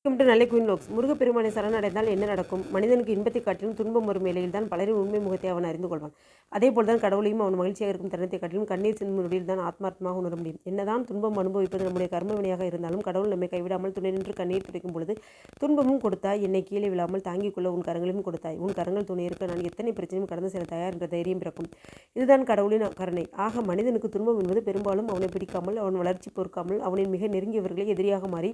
Welcome to நல்ல queen லோக்ஸ். முருகப்பெருமானை சரணடைந்தால் என்ன நடக்கும்? மனிதனுக்கு இன்பத்தை காட்டிலும் துன்பம் வரும் வேளையில் தான் பலரின் உண்மை முகத்தை அவன் அறிந்து கொள்வான். அதேபோல் தான் கடவுளையும் அவன் மகிழ்ச்சியாக இருக்கும் தருணத்தை காட்டிலும் கண்ணீர் சிந்தும் நொடியில் தான் ஆத்மார்த்தமாக உணர முடியும். என்னதான் துன்பம் அனுபவிப்பது நம்முடைய கர்ம வினையாக இருந்தாலும் கடவுள் நம்மை கைவிடாமல் துணை நின்று கண்ணீர் துடைக்கும் பொழுது துன்பமும் கொடுத்தாய், என்னை கீழே விழாமல் தாங்கிக் கொள்ள உன் கரங்களையும் கொடுத்தாய். உன் கரங்கள் துணை இருக்க நான் எத்தனை பிரச்சனையும் கடந்து செல்ல தயார் என்ற தைரியம் பிறக்கும். இதுதான் கடவுளின் கருணை. ஆக மனிதனுக்கு துன்பம் என்பது பெரும்பாலும் அவனை பிடிக்காமல், அவன் வளர்ச்சி பொறுக்காமல், அவனின் மிக நெருங்கியவர்களை எதிரியாக மாறி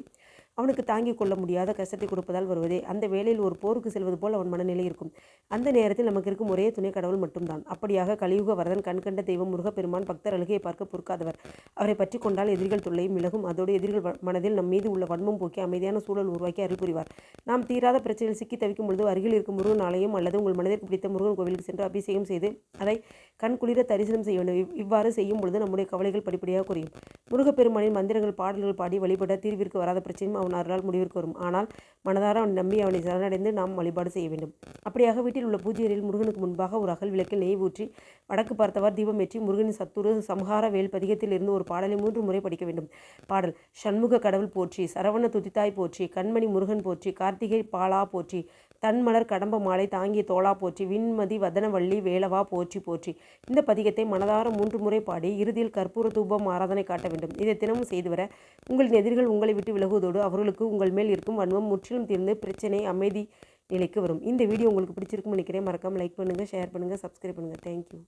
அவனுக்கு தாங்கிக் கொள்ள முடியாத கஷ்டத்தை கொடுப்பதால் வருவதே. அந்த வேளையில் ஒரு போருக்கு செல்வது போல் அவன் மனநிலை இருக்கும். அந்த நேரத்தில் நமக்கு இருக்கும் ஒரே துணை கடவுள் மட்டும்தான். அப்படியாக கலியுக வரதன் கண்கண்ட தெய்வம் முருகப்பெருமான் பக்தர் அழுகையை பார்க்க பொறுக்காதவர். அவரை பற்றி கொண்டால் எதிரிகள் தொல்லையும் விலகும். அதோடு எதிரிகள் மனதில் நம் மீது உள்ள வன்மம் போக்கி அமைதியான சூழல் உருவாக்கி அருள் புரிவார். நாம் தீராத பிரச்சனையில் சிக்கி தவிக்கும் பொழுது அருகில் இருக்கும் முருகன் ஆலயம் அல்லது உங்கள் மனதிற்கு பிடித்த முருகன் கோவிலுக்கு சென்று அபிஷேகம் செய்து அதை கண் குளிர தரிசனம் செய்ய வேண்டும். இவ்வாறு செய்யும் பொழுது நம்முடைய கவலைகள் படிப்படியாக குறையும். முருகப்பெருமானின் மந்திரங்கள் பாடல்கள் பாடி வழிபட தீர்விற்கு வராத பிரச்சனையும் அவன் அருளால் முடிவிற்கு வரும். ஆனால் மனதார அவன் நம்பி அவனை சரணடைந்து நாம் வழிபாடு செய்ய வேண்டும். அப்படியாக வீட்டில் உள்ள பூஜை அறையில் முருகனுக்கு முன்பாக ஒரு அகல் விளக்கில் நெய் ஊற்றி வடக்கு பார்த்தவாறு தீபம் ஏற்றி முருகனின் சத்துரு சம்ஹார வேல் பதிகத்தில் இருந்து ஒரு பாடலை 3 முறை படிக்க வேண்டும். பாடல்: சண்முக கடவுள் போற்றி, சரவண துதித்தாய் போற்றி, கண்மணி முருகன் போற்றி, கார்த்திகை பாலா போற்றி, தன்மலர் கடம்ப மாலை தாங்கிய தோளா போற்றி, விண்மதி வதனவள்ளி வேலவா போற்றி போற்றி. இந்த பதிகத்தை மனதார 3 முறை பாடி இறுதியில் கற்பூர தூபம் ஆராதனை காட்ட வேண்டும். இதை தினமும் செய்து வர உங்களின் எதிரிகள் உங்களை விட்டு விலகுவதோடு அவர்களுக்கு உங்கள் மேல் இருக்கும் வன்மம் முற்றிலும் தீர்ந்து பிரச்சனை அமைதி நிலைக்கு வரும். இந்த வீடியோ உங்களுக்கு பிடிச்சிருக்கும்னு நினைக்கிறேன். மறக்காமல் லைக் பண்ணுங்கள், ஷேர் பண்ணுங்கள், சப்ஸ்கிரைப் பண்ணுங்கள். தேங்க்யூ.